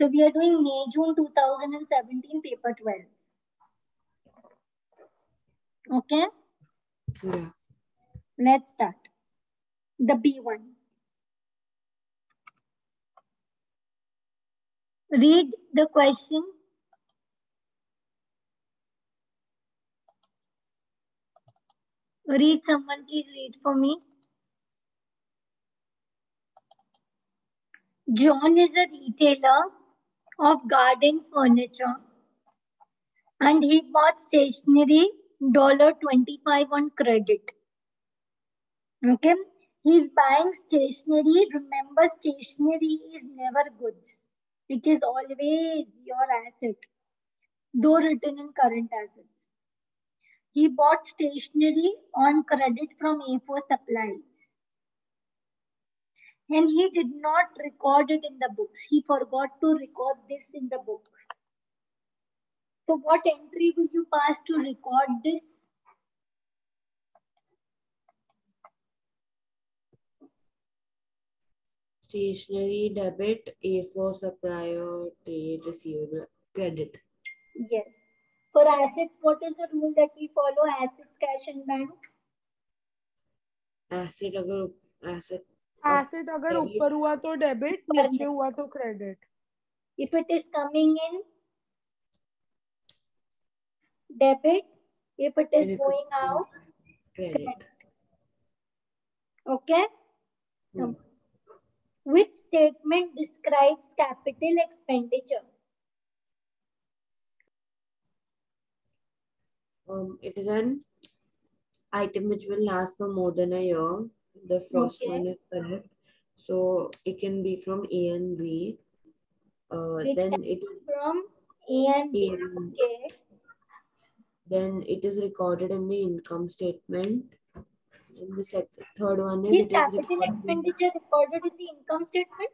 So we are doing May, June 2017, paper 12. Okay? Yeah. Let's start. The B1. Read the question. Read, someone please read for me. John is a retailer of garden furniture and he bought stationery $25 on credit. Okay? He's buying stationery. Remember, stationery is never goods. It is always your asset, though written in current assets. He bought stationery on credit from A4 Supplies. And he did not record it in the books. He forgot to record this in the book. So what entry will you pass to record this? Stationery debit, A4 supplier, trade receivable, credit. Yes. For assets, what is the rule that we follow? Assets, cash and bank. Asset अगर ऊपर हुआ तो debit, नीचे हुआ तो credit. If it is coming in debit, if it is going out credit. Okay? Which statement describes capital expenditure? It is an item which will last for more than a year. The first one is correct. So it can be from A and B. Then it is from A and B. Okay. Then it is recorded in the income statement. And the third one is capital expenditure recorded in the income statement?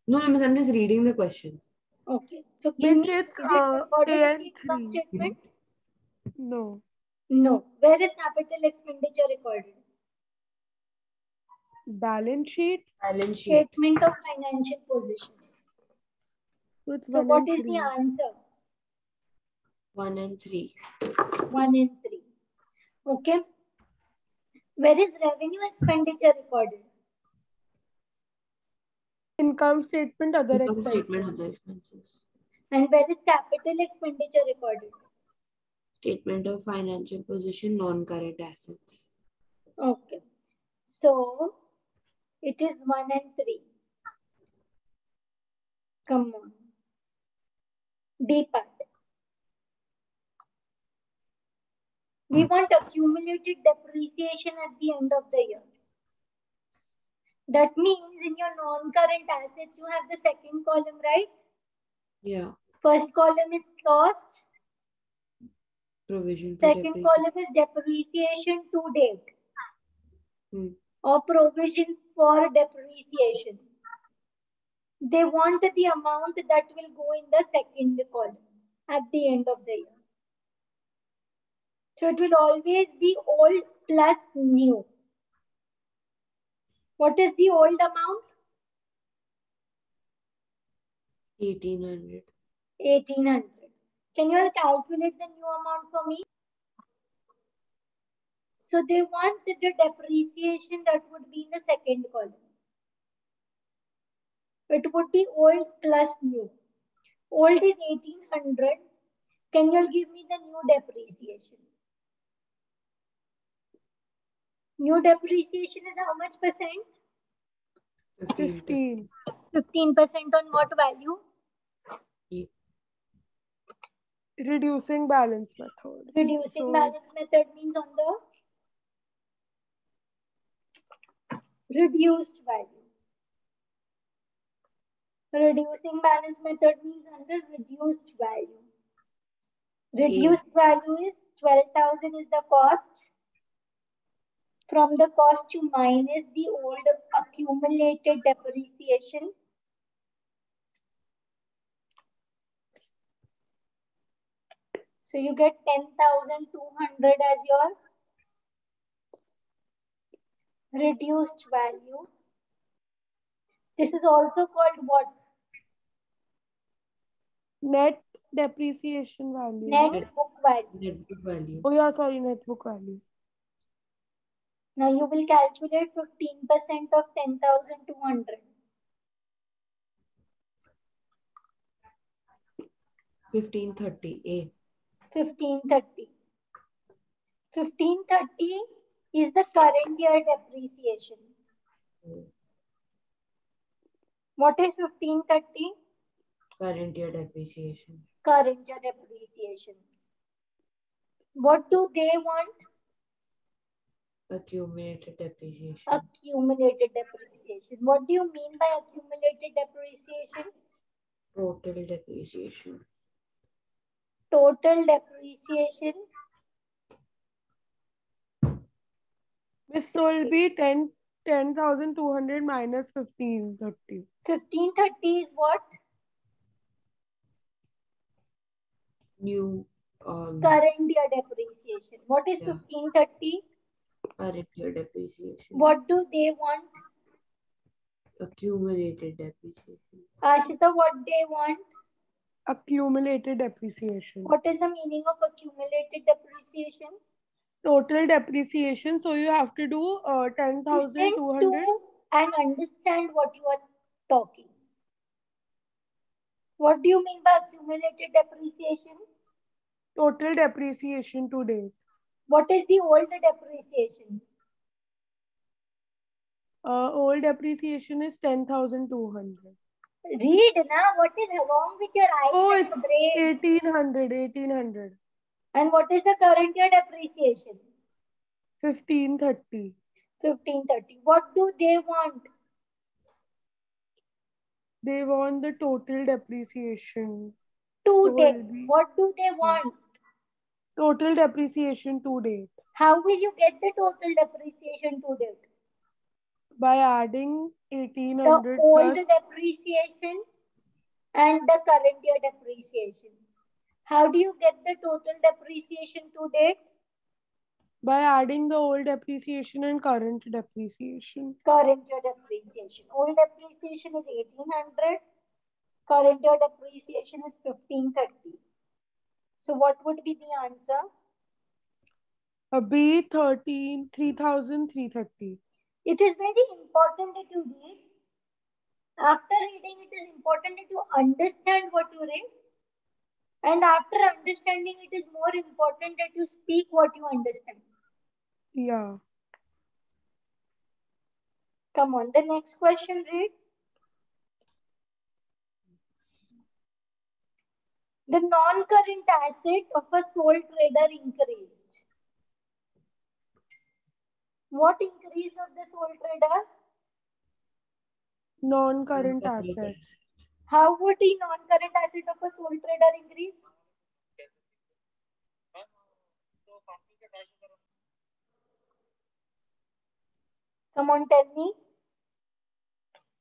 No, Miss, I'm just reading the question. Okay. So give me, is it recorded in the income statement? No. No. Where is capital expenditure recorded? Balance sheet. Balance sheet. Statement of financial position. So what is the answer? 1 and 3. 1 and 3. Okay. Where is revenue expenditure recorded? Income statement, other Income statement, other expenses. And where is capital expenditure recorded? Statement of financial position, non-current assets. Okay. So, it is 1 and 3. Come on. D part. We want accumulated depreciation at the end of the year. That means in your non-current assets, you have the second column, right? Yeah. First column is costs. Provision. Second column is depreciation to date. Or provision for depreciation. They want the amount that will go in the second column at the end of the year. So it will always be old plus new. What is the old amount? 1800. 1800. Can you all calculate the new amount for me? So they want the depreciation that would be in the second column. It would be old plus new. Old is 1800. Can you all give me the new depreciation? New depreciation is how much percent? 15. 15% on what value? Reducing balance method. Reducing balance method means on the reduced value. Reducing balance method means under reduced value. Reduced value is 12,000 is the cost. From the cost you minus the old accumulated depreciation. So you get 10,200 as your reduced value. This is also called what? Net depreciation value, Net na? Net, book value. net book value. Oh yeah, sorry, net book value. Now you will calculate 15% of 10,200. 1530 A. 1530. 1530 is the current year depreciation. Oh, What is 1530? current year depreciation. Current year depreciation. What do they want? Accumulated depreciation. Accumulated depreciation. What do you mean by accumulated depreciation? Total depreciation. Total depreciation. This will be 10,200 minus 1530. 1530 is what? New Current year depreciation. What is yeah, 1530? current year depreciation. What do they want? Accumulated depreciation. Ashita, what they want? Accumulated depreciation. What is the meaning of accumulated depreciation? Total depreciation. So you have to do Listen 10,200. to and understand what you are talking. What do you mean by accumulated depreciation? Total depreciation to date. What is the old depreciation? Old depreciation is 10,200. Read now. What is wrong with your eyes Oh, and it's your brain? 1800. 1800. And what is the current year depreciation? 1530. 1530. What do they want? They want the total depreciation. To So date. it'll be What do they want? total depreciation to date. How will you get the total depreciation to date? By adding The 1800 old plus depreciation and the current year depreciation. How do you get the total depreciation to date? by adding the old depreciation and current depreciation. Current year depreciation. Old depreciation is 1800. Current year depreciation is 1530. So what would be the answer? B 3,330. It is very important that you read. After reading, it is important that you understand what you read. And after understanding, it is more important that you speak what you understand. Yeah. Come on, the next question, read. The non-current asset of a sole trader increased. What increase of the sole trader? Non-current Non-current asset. asset. How would the non-current asset of a sole trader increase? Come on, tell me.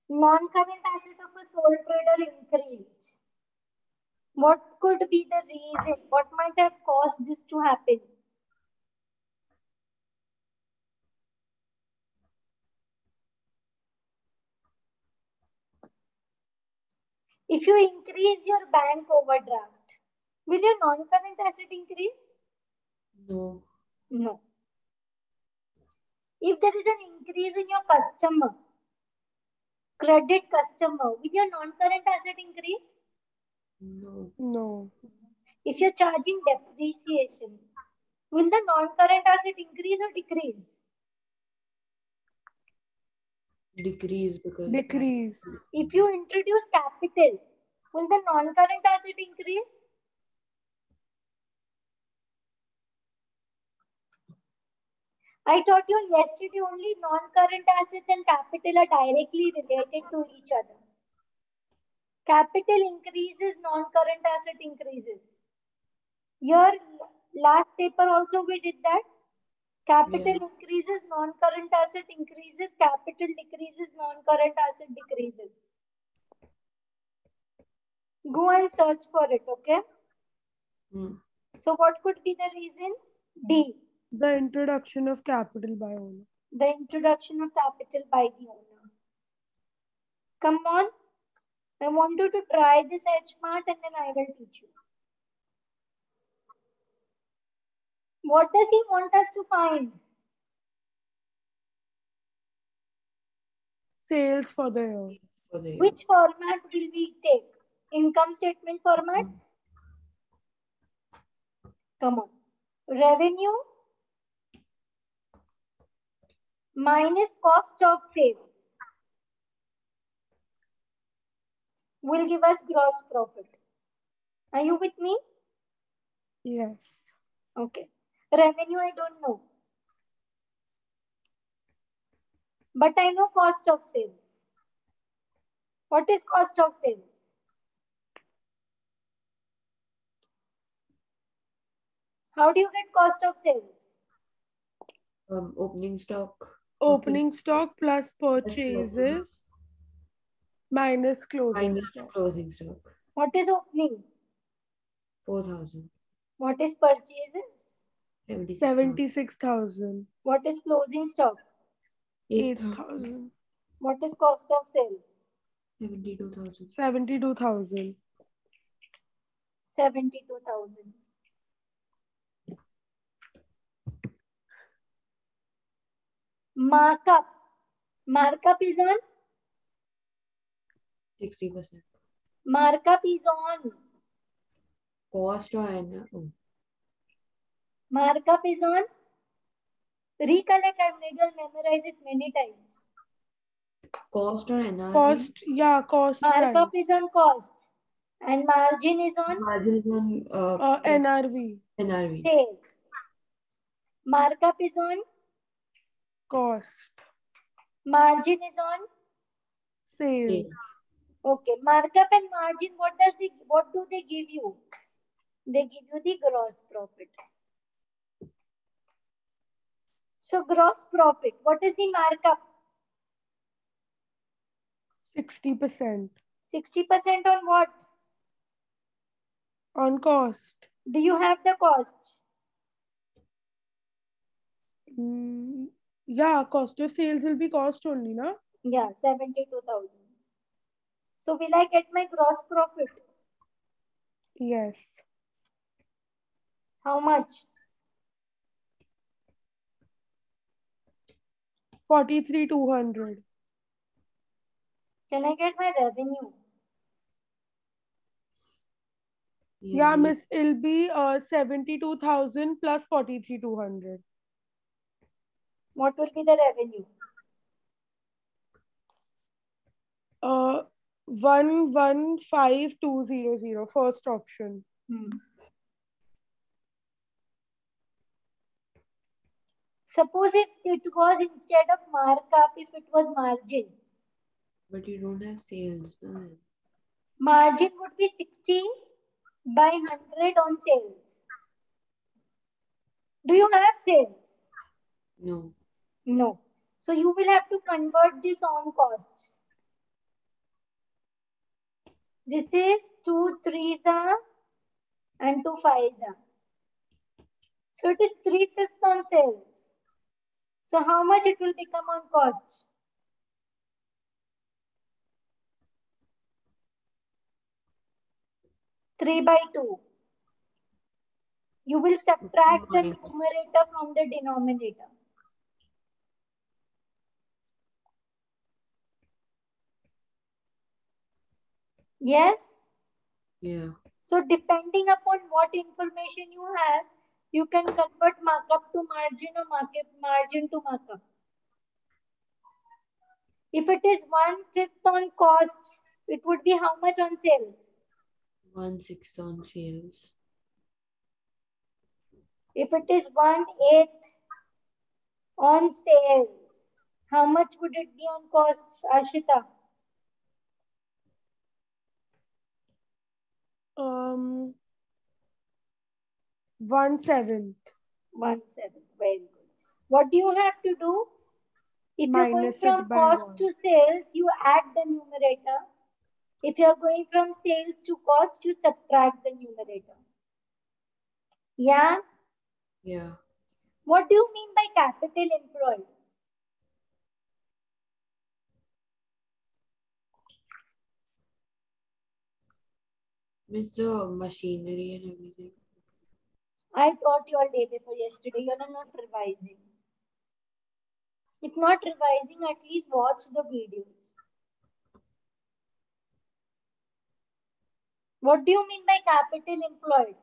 Non-current asset of a sole trader increased. What could be the reason? What might have caused this to happen? If you increase your bank overdraft, will your non-current asset increase? No. No. If there is an increase in your customer, credit customer, will your non-current asset increase? No. No. If you're charging depreciation, will the non-current asset increase or decrease? Decrease because Decrease. If you introduce capital, will the non-current asset increase? I taught you yesterday only non-current assets and capital are directly related to each other. Capital increases, non-current asset increases. Your last paper also we did that. Capital Yeah. increases, non-current asset increases, capital decreases, non-current asset decreases. Go and search for it, okay? Hmm. So what could be the reason? D. The introduction of capital by owner. The introduction of capital by the owner. Come on. I want you to try this H mart and then I will teach you. What does he want us to find? Sales for the year. For the year. Which format will we take? Income statement format? Come on. Revenue minus cost of sales will give us gross profit. Are you with me? Yes. Okay. Revenue I don't know. But I know cost of sales. What is cost of sales? How do you get cost of sales? Opening stock. Opening stock plus Plus purchases minus closing minus stock. closing stock. What is opening? 4,000. What is purchases? 76,000. What is closing stock? 8,000. What is cost of sales? 72,000. 72,000. 72,000. Markup. Markup is on? 60%. Markup is on. Cost or NR? Markup is on? Recollect, I've made you memorize it many times. Cost or NRV? Cost, yeah, cost Markup price. is on cost. And margin is on? Margin is on NRV. NRV. Sales. Markup is on? Cost. Margin is on? Sales. Okay. Markup and margin, what do they give you? They give you the gross profit. So gross profit, what is the markup? 60%. 60% on what? On cost. Do you have the cost? Yeah, cost of sales will be cost only, na? Yeah, 72,000. So will I get my gross profit? Yes. How much? 43,200. Can I get my revenue? Yeah, miss, it'll be 72,000 plus 43,200. What will be the revenue? 115,200. First option. Suppose if it was instead of markup, if it was margin. But you don't have sales. Margin would be 60 by 100 on sales. Do you have sales? No. No. So you will have to convert this on cost. This is 2 3s and 2 5s. So it is 3/5 on sales. So how much it will become on cost? 3/2. You will subtract the numerator from the denominator. Yes? Yeah. So depending upon what information you have, you can convert markup to margin or margin to markup. If it is 1/5 on cost, it would be how much on sales? 1/6 on sales. If it is 1/8 on sales, how much would it be on cost, Ashita? 1/7. 1/7. Very good. What do you have to do? If you're going Minus from it by cost 1. to sales, you add the numerator. If you're going from sales to cost, you subtract the numerator. Yeah? Yeah. What do you mean by capital employed? Miss the machinery and everything. I taught you all day before yesterday. You are not revising. If not revising, at least watch the videos. What do you mean by capital employed?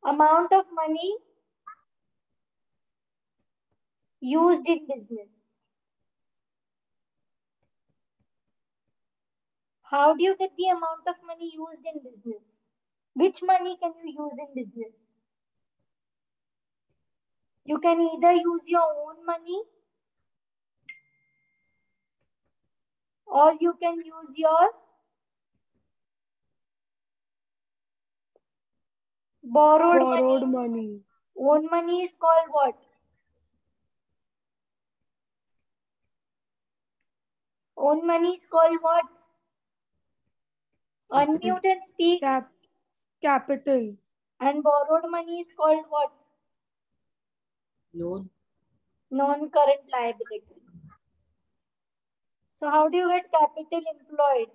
Amount of money used in business. How do you get the amount of money used in business? Which money can you use in business? You can either use your own money or you can use your borrowed Borrowed money. money. Own money is called what? Own money is called what? Capital. Unmute and speak. Capital. And borrowed money is called what? Loan. Non-current liability. So how do you get capital employed?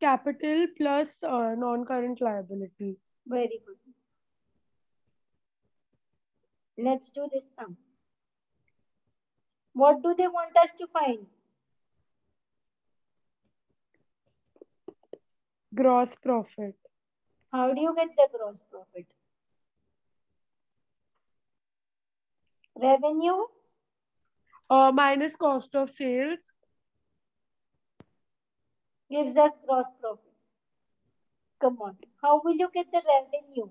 Capital plus non-current liability. Very good. Let's do this sum. What do they want us to find? Gross profit. How do you get the gross profit? Revenue Minus cost of sales. gives us gross profit. Come on. How will you get the revenue?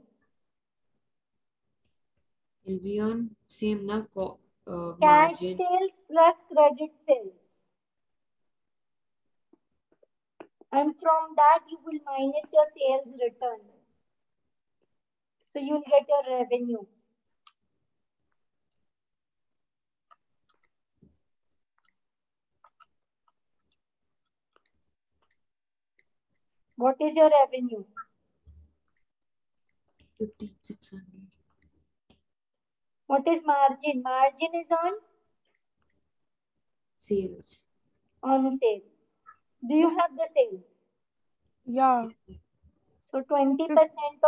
Will be on same na Cash margin. sales plus credit sales. And from that you will minus your sales return. So you'll get your revenue. What is your revenue? 5,600. What is margin? Margin is on Sales. sales. Do you have the sales? Yeah. So 20%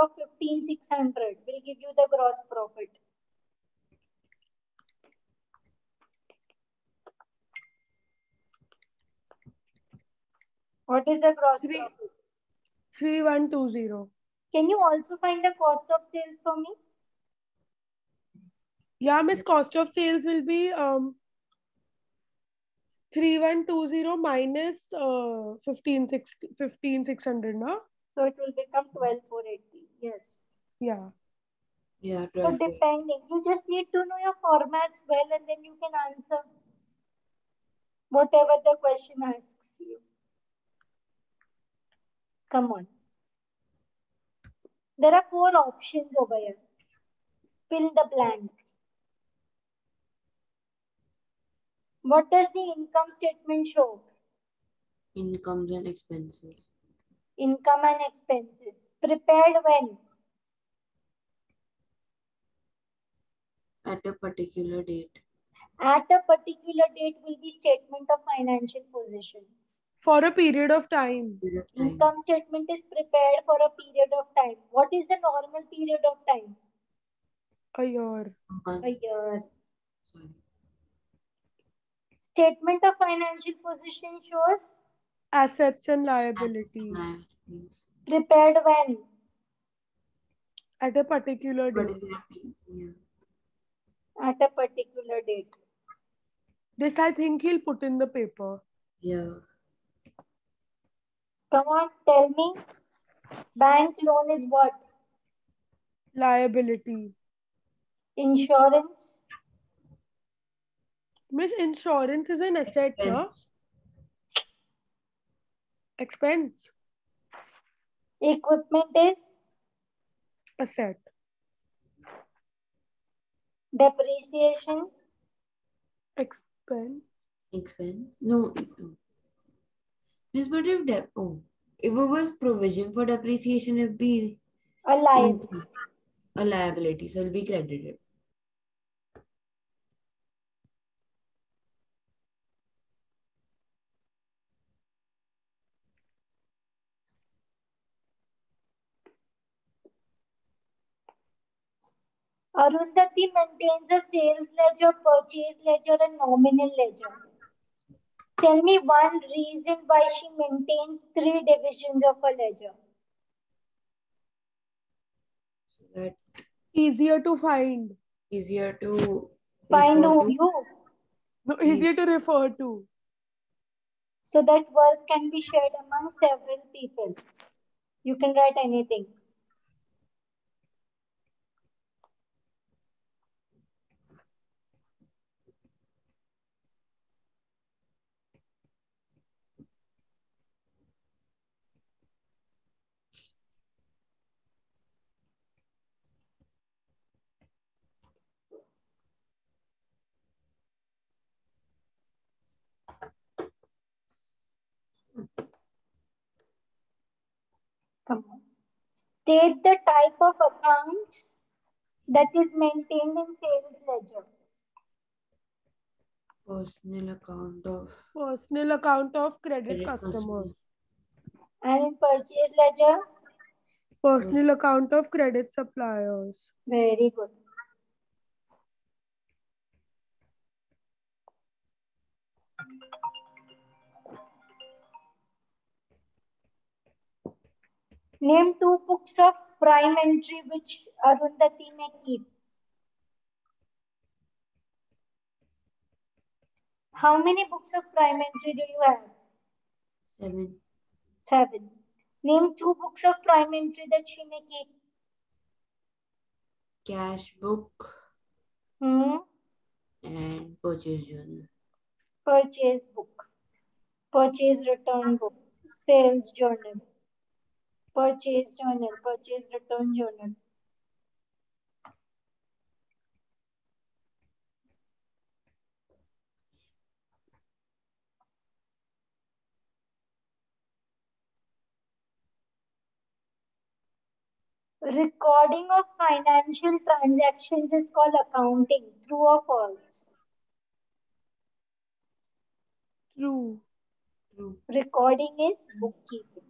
of 15,600 will give you the gross profit. What is the gross profit? 3120. Can you also find the cost of sales for me? Yeah, Miss, cost of sales will be 3120 minus 15,600, no? So it will become 12,480. Yes. Yeah. Yeah, So 12. depending, you just need to know your formats well and then you can answer whatever the question asks you. Come on. There are 4 options over here. Fill the blank. What does the income statement show? Incomes and expenses. Income and expenses. Prepared when? At a particular date. At a particular date will be statement of financial position. For a period of time. Income statement is prepared for a period of time. What is the normal period of time? A year. A year. Sorry. Statement of financial position shows Assets and liabilities. prepared when? At a particular date. Yeah. At a particular date. This I think he'll put in the paper. Yeah. Come on, tell me. Bank loan is what? Liability. Insurance? Miss, insurance is an asset, no? Expense. Equipment is? Asset. Depreciation? Expense. Expense? No. Yes, but if if it was provision for depreciation, it'd be A liability. a liability, so it'll be credited. Arundhati maintains a sales ledger, purchase ledger, and nominal ledger. Tell me one reason why she maintains three divisions of a ledger. So that Easier to find. easier to Find refer who to. you. No, easier to refer to. So that work can be shared among several people. You can write anything. Come on. State the type of account that is maintained in sales ledger. Personal account of Personal account of credit credit customers. customer. And in purchase ledger, Personal account of credit suppliers. very good. Name two books of prime entry which Arundhati may keep. How many books of prime entry do you have? 7. 7. Name two books of prime entry that she may keep. Cash book Hmm? and purchase journal. Purchase book, purchase return book, sales journal, purchase journal, purchase return journal. Recording of financial transactions is called accounting. True or false? True. True. Recording is bookkeeping.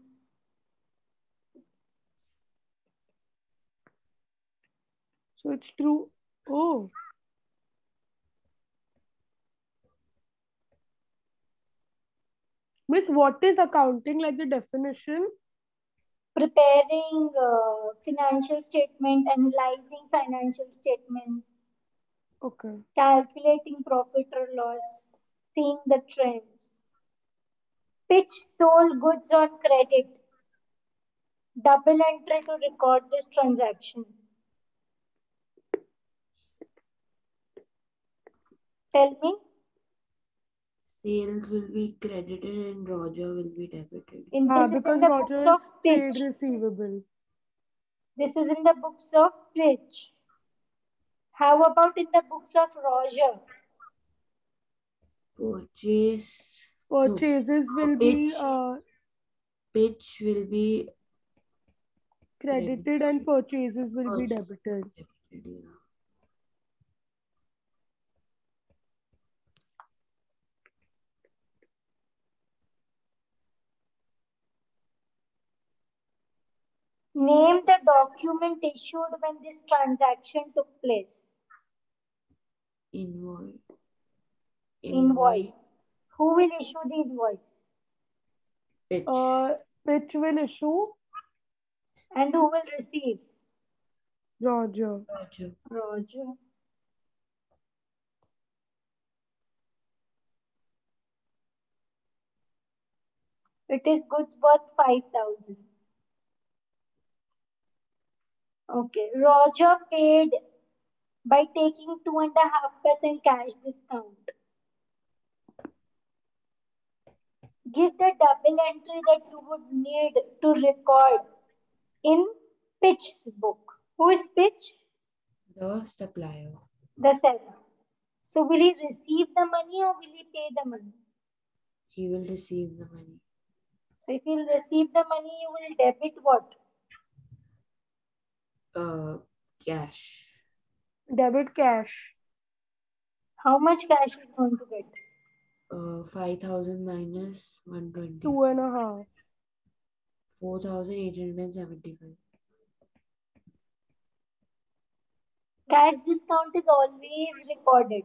So it's true. Oh. Miss, what is accounting, like the definition? Preparing financial statement, analyzing financial statements, Okay. calculating profit or loss, seeing the trends. Pitch sold goods on credit. Double entry to record this transaction. Tell me. Sales will be credited and Roger will be debited. This is in Because the books Roger of is trade pitch. receivable. This is in the books of pitch. How about in the books of Roger? Purchase. No. Purchases will be Pitch will be credited and purchases will be Purchase debited. debited, yeah. Name the document issued when this transaction took place. Invoice. Invoice. Who will issue the invoice? Pitch. Pitch will issue. And who will receive? Roger. Roger. Roger. It is goods worth 5,000. Okay. Roger paid by taking 2.5% cash discount. Give the double entry that you would need to record in Pitch's book. Who is Pitch? The supplier. The seller. So will he receive the money or will he pay the money? He will receive the money. So if he'll receive the money, you will debit what? Cash. Debit cash. How much cash is going to get? 5,000 minus 120. 2.5. 4,875. Cash discount is always recorded.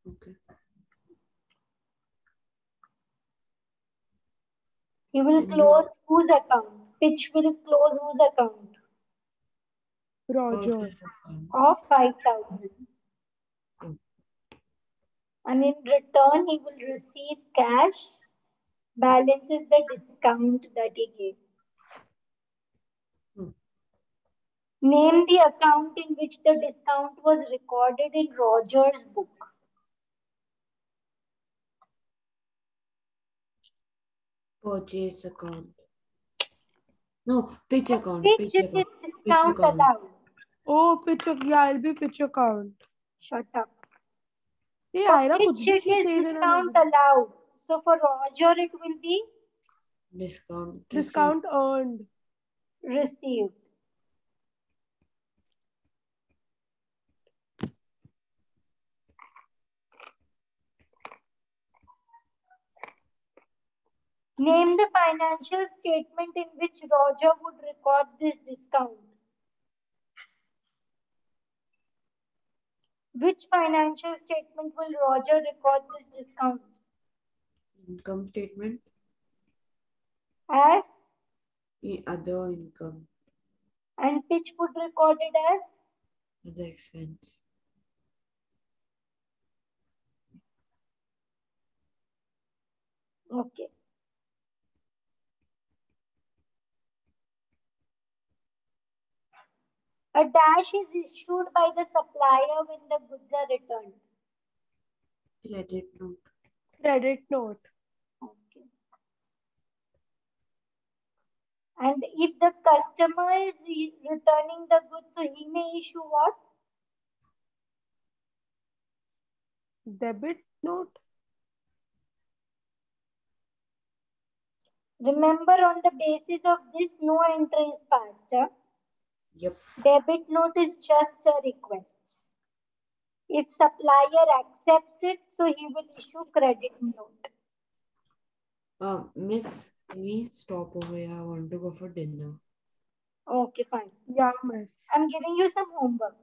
Okay. He will And Roger. close whose account? Pitch will close whose account? Roger. Roger's account. Of 5,000. Oh, And in return, he will receive cash, balances the discount that he gave. hmm. Name the account in which the discount was recorded in Roger's book. Purchase account. No, pitch At account. which Pitch it account. is Pitch discount account. allowed? Oh, pitch. Yeah, I'll be pitch account. Shut up. Hey, For Ira, कुछ which भी it she is says in discount another. allowed. So for Roger, it will be Discount receipt. Discount earned. received. Name the financial statement in which Roger would record this discount. Which financial statement will Roger record this discount? Income statement. As? Other income. And Pitch would record it as? Other expense. Okay. A dash is issued by the supplier when the goods are returned. Credit note. Credit note. Okay. And if the customer is returning the goods, so he may issue what? Debit note. Remember, on the basis of this, no entry is passed. Huh? Yep. Debit note is just a request. If supplier accepts it, so he will issue credit note. Miss, can we stop over here? I want to go for dinner. Okay, fine. Yeah, miss. I'm giving you some homework.